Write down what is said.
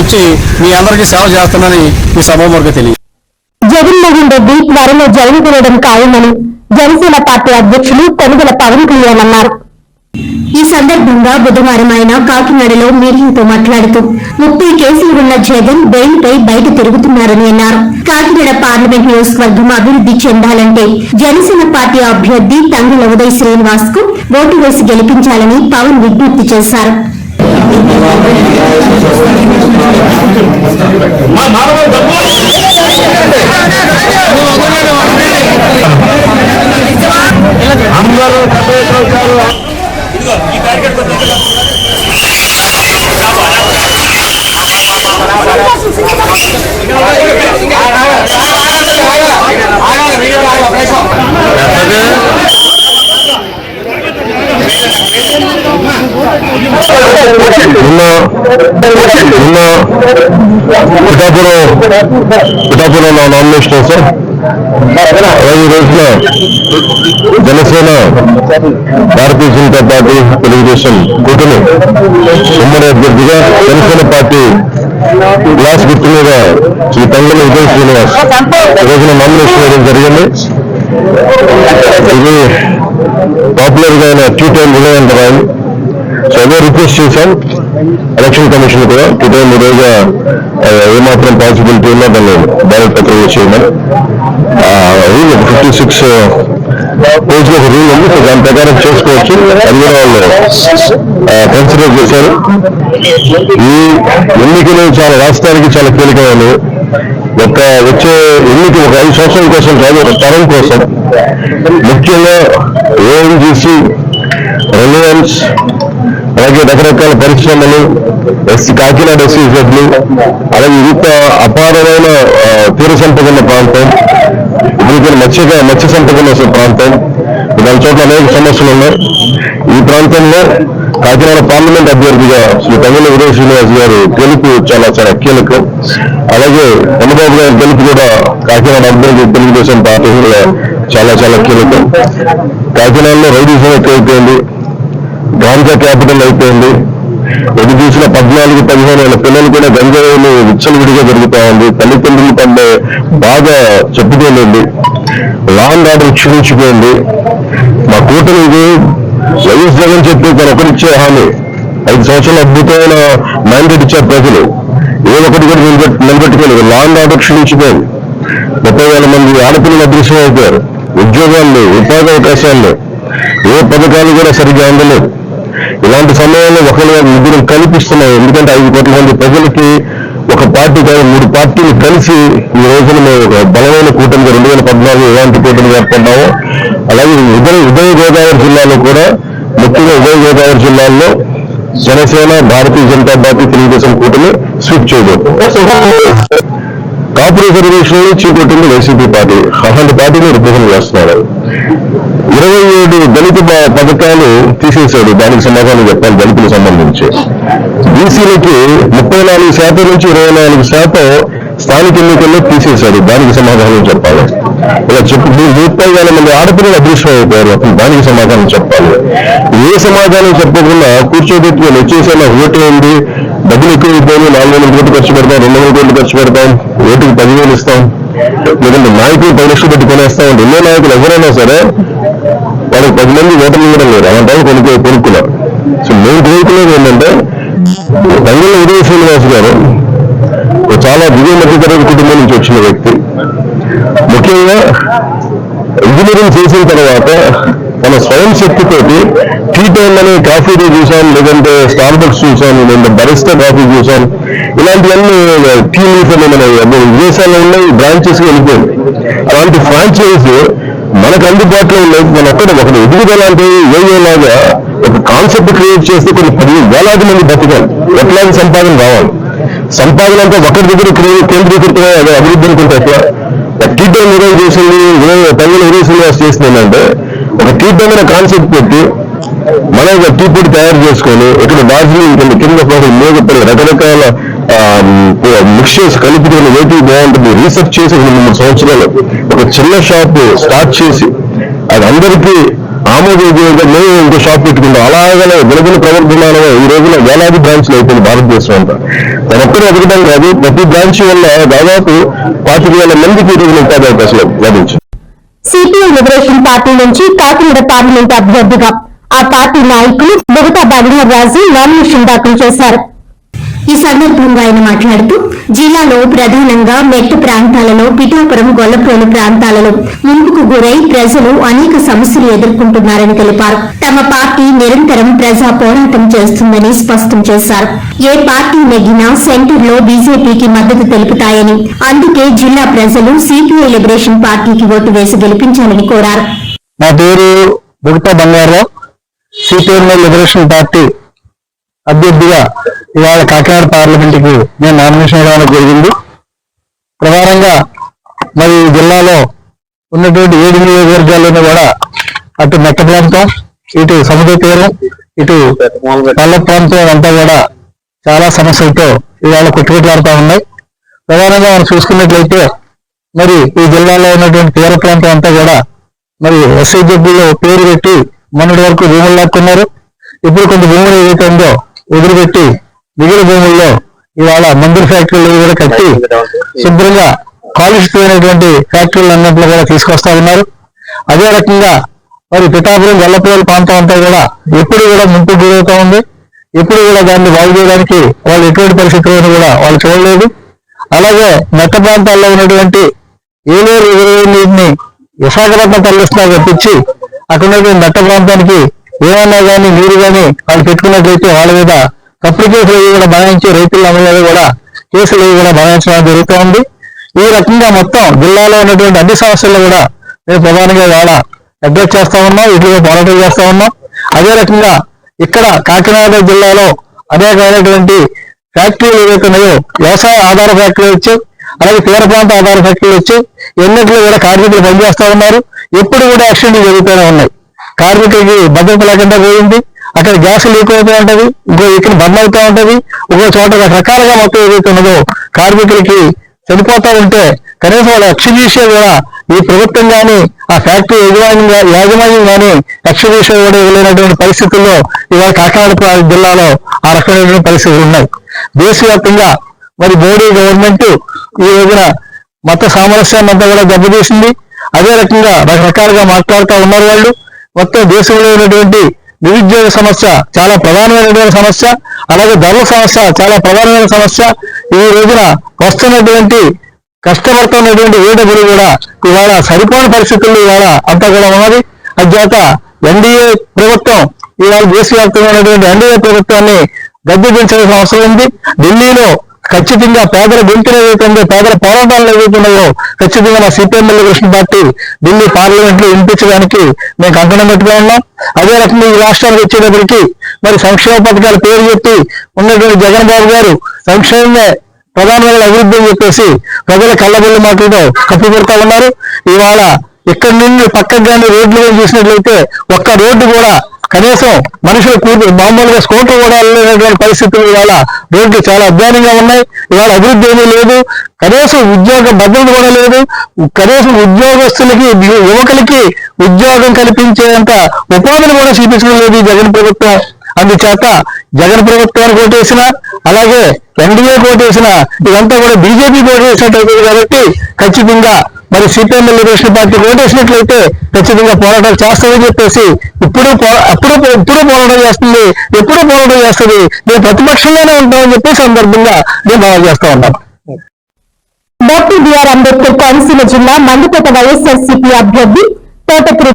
వచ్చి మీ అందరికీ సేవ చేస్తానని ఈ సభాముఖంగా తెలియదు. జగన్మోహన్ రెడ్డి త్వరలో జైలు వేయడం ఖాయమని జనసేన పార్టీ అధ్యక్షులు కొనుగోల పవన్ కళ్యాణ్ అన్నారు. ఈ సందర్భంగా బుధవారం ఆయన కాకినాడలో మీడియాతో మాట్లాడుతూ 30 కేసులు ఉన్న జగన్ బెయిల్పై బయట తిరుగుతున్నారని అన్నారు. కాకినాడ పార్లమెంట్ నియోజకవర్గం అభివృద్ధి చెందాలంటే జనసేన పార్టీ అభ్యర్థి తంగెళ్ల ఉదయ్ శ్రీనివాస్ కు ఓటు వేసి గెలిపించాలని పవన్ విజ్ఞప్తి చేశారు. పిఠాపురంలో నామినేషన్ వేశాం. ఈ రోజున జనసేన, భారతీయ జనతా పార్టీ, తెలుగుదేశం కూటమి ఉమ్మడి అభ్యర్థిగా జనసేన పార్టీ గ్లాస్ గుర్తు మీద శ్రీ తంగెళ్ల ఉదయ్ శ్రీనివాస్ ఈ రోజున నామినేషన్ వేయడం జరిగింది. ఇది పాపులర్ గా ఆయన 2 టైం ఉదయ్ అంటారు ఆయన. సో అదే రిక్వెస్ట్ చేశాం ఎలక్షన్ కమిషన్ కూడా 2 టైం ఉదయ్గా ఏమాత్రం పాసిబిలిటీ ఉన్నా దాన్ని బ్యాలెట్ ప్రక్రియ చేయమని రూల్ 56 పేజ్లో ఒక రూల్ ఉంది. సో దాని ప్రకారం చేసుకోవచ్చు. అందులో వాళ్ళు కన్సిడర్ చేశారు. ఈ ఎన్నికలు చాలా రాష్ట్రానికి చాలా కీలకమైనవి. వచ్చే ఎన్నిక ఒక 5 సంవత్సరాల కోసం కాదు, ఒక తరం కోసం. ముఖ్యంగా ఓఎన్జీసీ, రిలయన్స్, అలాగే రకరకాల పరిశ్రమలు, కాకినాడ ఎస్సీజెడ్లు, అలాగే ఇంత అపారమైన తీర సంపద ఉన్న ప్రాంతం, ఇప్పుడు మత్స్య సంపద ఉన్న ప్రాంతం, దాని చోట్ల అనేక సమస్యలు ఉన్నాయి. ఈ ప్రాంతంలో కాకినాడ పార్లమెంట్ అభ్యర్థిగా శ్రీ తంగెళ్ల ఉదయ్ శ్రీనివాస్ గారు గెలుపు చాలా చాలా కీలకం. అలాగే చంద్రబాబు గారి గెలుపు కూడా కాకినాడ అభ్యర్థి తెలుగుదేశం పార్టీ చాలా చాలా కీలకం. కాకినాడలో రౌడీజం ఎక్కువైపోయింది, గాంజా క్యాపిటల్ అయిపోయింది. ఎటు చూసిన 14-15 ఏళ్ళ పిల్లలు కూడా గంజాయిలు విచ్చలవిడిగా జరుగుతూ ఉంది. తల్లిదండ్రులు పడ్డే బాధ చెప్పుకోలేదు. లా అండ్ ఆర్డర్ క్షీణించిపోయింది. మా కూటమికి వైఎస్ జగన్ చెప్పి తను ఒకరిచ్చే హామీ 5 సంవత్సరాల అద్భుతమైన మ్యాండేట్ ఇచ్చారు ప్రజలు. ఏ ఒక్కటి కూడా నిలబెట్టుకోలేదు. లా అండ్ ఆర్డర్ క్షీణించిపోయింది. 30,000 మంది ఆడపిల్లలు అదృశ్యం అయిపోయారు. ఉద్యోగాలు, ఉపాధి అవకాశాలు, ఏ పథకాలు కూడా సరిగ్గా అందలేదు. ఇలాంటి సమయంలో ఒకరిగా ముగ్గురు కల్పిస్తున్నాం. ఎందుకంటే 5 కోట్ల మంది ప్రజలకి ఒక పార్టీ కాదు 3 పార్టీలు కలిసి ఈ రోజున మేము ఒక బలమైన కూటమిగా 2014 ఎలాంటి కూటమి ఏర్పడ్డామో అలాగే ఉదయ గోదావరి జిల్లాలో కూడా, ముఖ్యంగా ఉదయ గోదావరి జిల్లాలో జనసేన, భారతీయ జనతా పార్టీ, తెలుగుదేశం కూటమి స్వీప్ చేయబోతుంది. కాపు రిజర్వేషన్లు చీకొట్టింది వైసీపీ పార్టీ. అలాంటి పార్టీని రిప్రజెంట్ చేస్తున్నారు. 27 దళిత పథకాలు తీసేశాడు. దానికి సమాధానం చెప్పాలి. దళితులకు సంబంధించి బీసీలకి 34% నుంచి 24% స్థానిక ఎన్నికల్లో తీసేశాడు. దానికి సమాధానం చెప్పాలి. ఇలా 30,000 మంది ఆడపిల్లలు అదృష్టం అయిపోయారు. దానికి సమాధానం చెప్పాలి. ఏ సమాధానం చెప్పకుండా కూర్చోబెట్టుకొని వచ్చేసేలా ఓటు ఉంది, డబ్బులు ఎక్కువైపోయి 400 కోట్లు ఖర్చు పెడతాం, 200 కోట్లు ఖర్చు పెడతాం, ఓటుకి 10,000 ఇస్తాం, లేదంటే నాయకులు 10 లక్షలు పెట్టి కొనేస్తామంటే ఎన్నో నాయకులు ఎవరైనా సరే వాళ్ళకి 10 మంది ఓటర్లు ఇవ్వడం లేదు. అలాంటి కొనుక్కున్నారు. సో మేము కోరుకునేది ఏంటంటే తంగెళ్ల ఉదయ్ శ్రీనివాస్ గారు చాలా దిగువ మధ్యతరగతి కుటుంబం నుంచి వచ్చిన వ్యక్తి. ముఖ్యంగా ఇంజనీరింగ్ చేసిన తర్వాత తన స్వయం శక్తితోటి టీ టైం అనే కాఫీ డే చూసాం, లేదంటే స్టార్ బక్స్ చూసాం, లేదంటే బరిస్టా కాఫీ చూసాం. ఇలాంటివన్నీ టీ లీఫ్ అనే మన విదేశాల్లో ఉన్నాయి, బ్రాంచెస్కి వెళ్ళిపోయింది. అలాంటి ఫ్రాంచైజ్ మనకు అందుబాటులో లేదు. మన ఒకటి ఎదుగుదల అంటే ఏలాగా ఒక కాన్సెప్ట్ క్రియేట్ చేస్తే కొన్ని 10,000 మంది బతకాలి. ఎట్లాంటి సంపాదన రావాలి. సంపాదన అంటే ఒకరి దగ్గర కేంద్రీకృతమై అదే అభివృద్ధి అనుకుంటే ఎట్లా? టీ టైం నిర్వహణ చేసింది తంగెళ్ల ఉదయ్ శ్రీనివాస్ చేసింది ఏంటంటే ఒక టీ టైం అనే కాన్సెప్ట్ పెట్టి మన టీ పొడి తయారు చేసుకొని ఇక్కడ డార్జిలింగ్ కింద మేగపల్లి రకరకాల మిక్చర్స్ కలుపుకొని ఏటీ బాగుంటుంది రీసెర్చ్ చేసి 2-3 సంవత్సరాలు ఒక చిన్న షాప్ స్టార్ట్ చేసి అది అందరికీ ఆమోదయోగ్యంగా మేము ఇంకో షాప్ పెట్టుకుంటాం. అలాగనే విలువల ప్రవర్తనాలు ఈ రోజున వేలాది బ్రాంచ్లు అయిపోయింది భారతదేశం అంతా. ఒక్కరు ఎదగడం కాదు, ప్రతి బ్రాంచ్ వల్ల దాదాపు 25,000 మందికి ఈరోజు ఉపాధి అవకాశాలు లభించింది. సిపిఐ లిబరేషన్ పార్టీ నుంచి కాకినాడ పార్లమెంట్ అభ్యర్థిగా ఆ పార్టీ నాయకులు బొగతా రాజు నామినేషన్ దాఖలు చేశారు. ఈ సందర్భంగా ఆయన మాట్లాడుతూ జిల్లాలో ప్రధానంగా మెట్ట ప్రాంతాలలో పిఠాపురం, గొల్లప్రోలు ప్రాంతాలలో ముంపుకు గురై ప్రజలు అనేక సమస్యలు ఎదుర్కొంటున్నారని తెలిపారు. తమ పార్టీ నిరంతరం ప్రజా పోరాటం చేస్తుందని స్పష్టం చేశారు. ఏ పార్టీ నెగ్గినా సెంటర్లో బీజేపీకి మద్దతు తెలుపుతాయని, అందుకే జిల్లా ప్రజలు సిపిఐ లిబరేషన్ పార్టీకి ఓటు వేసి గెలిపించాలని కోరారు. నా పేరు Bogatha Bangarao, CPI liberation party అభ్యర్థిగా ఇవాళ కాకినాడ పార్లమెంట్ కి నేను నామినేషన్ ఇవ్వడం జరిగింది. ప్రధానంగా మరి జిల్లాలో ఉన్నటువంటి 7 నియోజకవర్గాల్లోనూ కూడా అటు మెట్ట ప్రాంతం, ఇటు సముద్ర తీరం, ఇటు పల్ల ప్రాంతం అంతా కూడా చాలా సమస్యలతో ఇవాళ కొట్టుకొట్లాడుతూ ఉన్నాయి. ప్రధానంగా మనం చూసుకున్నట్లయితే మరి ఈ జిల్లాలో ఉన్నటువంటి తీర ప్రాంతం అంతా కూడా మరి SIZలో పేరు పెట్టి మొన్నటి వరకు భూములు లాక్కున్నారు. ఇప్పుడు కొంత భూములు ఏదైతే ఉందో వదిలిపెట్టి మిగిలిన భూముల్లో ఇవాళ మందుల ఫ్యాక్టరీలు కూడా కట్టి శుభ్రంగా కాలుష్యమైనటువంటి ఫ్యాక్టరీలు అన్నింటిలో కూడా తీసుకొస్తా ఉన్నారు. అదే రకంగా మరి పిఠాపురం, గొల్లప్రోలు ప్రాంతం అంతా కూడా ఎప్పుడు కూడా ముంపు గురవుతా ఉంది. ఎప్పుడు కూడా దాన్ని బాగు చేయడానికి వాళ్ళు ఎటువంటి పరిస్థితులను కూడా వాళ్ళు చూడలేదు. అలాగే మెట్ట ప్రాంతాల్లో ఉన్నటువంటి ఏలూరు నీటిని విశాఖపట్నం తరలిస్తున్నా తప్పించి అక్కడ ఉన్నటువంటి మెట్ట ప్రాంతానికి ఏమన్నా కానీ నీరు కానీ వాళ్ళు పెట్టుకున్నట్లయితే వాళ్ళ మీద తప్పుడు కేసులు కూడా బనాయించి రైతుల మీద కూడా కేసులు కూడా బనాయించడం జరుగుతూ ఉంది. ఈ రకంగా మొత్తం జిల్లాలో ఉన్నటువంటి అన్ని సమస్యలు కూడా మేము ప్రధానంగా ఇవాళ అడ్రస్ చేస్తా ఉన్నాం, వీటిలో పోరాటం చేస్తా ఉన్నాం. అదే రకంగా ఇక్కడ కాకినాడ జిల్లాలో అనేకమైనటువంటి ఫ్యాక్టరీలు ఏవైతే ఉన్నాయో వ్యవసాయ ఆధార ఫ్యాక్టరీలు వచ్చాయి, అలాగే తీర ప్రాంత ఆధార ఫ్యాక్టరీలు వచ్చాయి. ఎన్నింటిలో కూడా కార్మికులు పనిచేస్తా ఉన్నారు. ఎప్పుడు కూడా యాక్సిడెంట్లు జరుగుతూనే ఉన్నాయి. కార్మికులకి భద్రత లేకుండా పోయింది. అక్కడ గ్యాస్ లీక్ అవుతూ ఉంటది, ఇంకో ఇక్కడ బంద్ అవుతూ ఉంటది, ఇంకో చోట రకరకాలుగా మొత్తం ఏదైతే ఉన్నదో కార్మికులకి చనిపోతా ఉంటే కనీసం వాళ్ళ ఎక్స్‌గ్రేషియా కూడా ఈ ప్రభుత్వం కానీ ఆ ఫ్యాక్టరీ యాజమాన్యం కానీ ఎక్స్‌గ్రేషియా కూడా ఇవ్వలేనటువంటి పరిస్థితుల్లో ఇవాళ కాకినాడ జిల్లాలో ఆ రకమైనటువంటి పరిస్థితులు ఉన్నాయి. దేశవ్యాప్తంగా మరి మోడీ గవర్నమెంట్ ఈ రోజున మత సామరస్యాన్ని అంతా కూడా దెబ్బతీసింది. అదే రకంగా రకరకాలుగా మాట్లాడుతూ ఉన్నారు వాళ్ళు. మొత్తం దేశంలో ఉన్నటువంటి నిరుద్యోగ సమస్య చాలా ప్రధానమైనటువంటి సమస్య, అలాగే ధరల సమస్య చాలా ప్రధానమైన సమస్య. ఈ రోజున వస్తున్నటువంటి కష్టపడుతున్నటువంటి డబ్బులు కూడా ఇవాళ సరిపోని పరిస్థితుల్లో ఇవాళ అంతా కూడా ఉన్నది. అధ్యాత ఎన్డీఏ ప్రభుత్వం ఇవాళ దేశవ్యాప్తంగా ఉన్నటువంటి ఎన్డీఏ ప్రభుత్వాన్ని గద్దె దించాల్సిన అవసరం ఉంది. ఢిల్లీలో ఖచ్చితంగా పేదల గొంతులు ఏదైతే ఉందో, పేదల పోరాటాలు ఏదైతే ఉన్నాయో ఖచ్చితంగా మా CPM liberation party Delhi parliament లో వినిపించడానికి మేము కంకణం పెట్టుగా ఉన్నాం. అదే రకంగా ఈ రాష్ట్రానికి వచ్చేటప్పటికి మరి సంక్షేమ పథకాల పేరు చెప్పి ఉన్నటువంటి జగన్ బాబు గారు సంక్షేమమే ప్రధానమైన అభివృద్ధి అని చెప్పేసి ప్రజల కళ్ళబొల్లి మాటలతో కప్పిపెడతా ఉన్నారు. ఇవాళ ఇక్కడి నుండి పక్కకు కానీ రోడ్లు చూసినట్లయితే ఒక్క రోడ్డు కూడా కనీసం మనుషులు మామూలుగా స్కూటర్ కూడా వెళ్ళలేనటువంటి పరిస్థితులు ఇవాళ రోడ్లు చాలా అధ్వానంగా ఉన్నాయి. ఇవాళ అభివృద్ధి ఏమీ లేదు. కనీసం ఉద్యోగ భద్రత కూడా లేదు. కనీసం ఉద్యోగస్తులకి, యువకులకి ఉద్యోగం కల్పించేంత ఉపాధిని కూడా చూపించడం లేదు ఈ జగన్ ప్రభుత్వం. అందుచేత జగన్ ప్రభుత్వానికి ఓటేసిన, అలాగే ఎన్డీఏ ఓటేసిన, ఇదంతా కూడా బీజేపీ ఓటేసినట్టు కాబట్టి ఖచ్చితంగా మరి సిపిఎం లిబరేషన్ పార్టీ ఓటేసినట్లయితే ఖచ్చితంగా పోరాటాలు చేస్తామని చెప్పేసి ఇప్పుడు పోరాటం చేస్తుంది, ఎప్పుడు పోరాటం చేస్తుంది, మేము ప్రతిపక్షంగానే ఉంటామని చెప్పి సందర్భంగా మేము భావన చేస్తా ఉన్నాం. డాక్టర్ బిఆర్ అంబేద్కర్ కోనసీమ జిల్లా మండపేట వైఎస్ఆర్సీపీ అభ్యర్థి తోటకూరి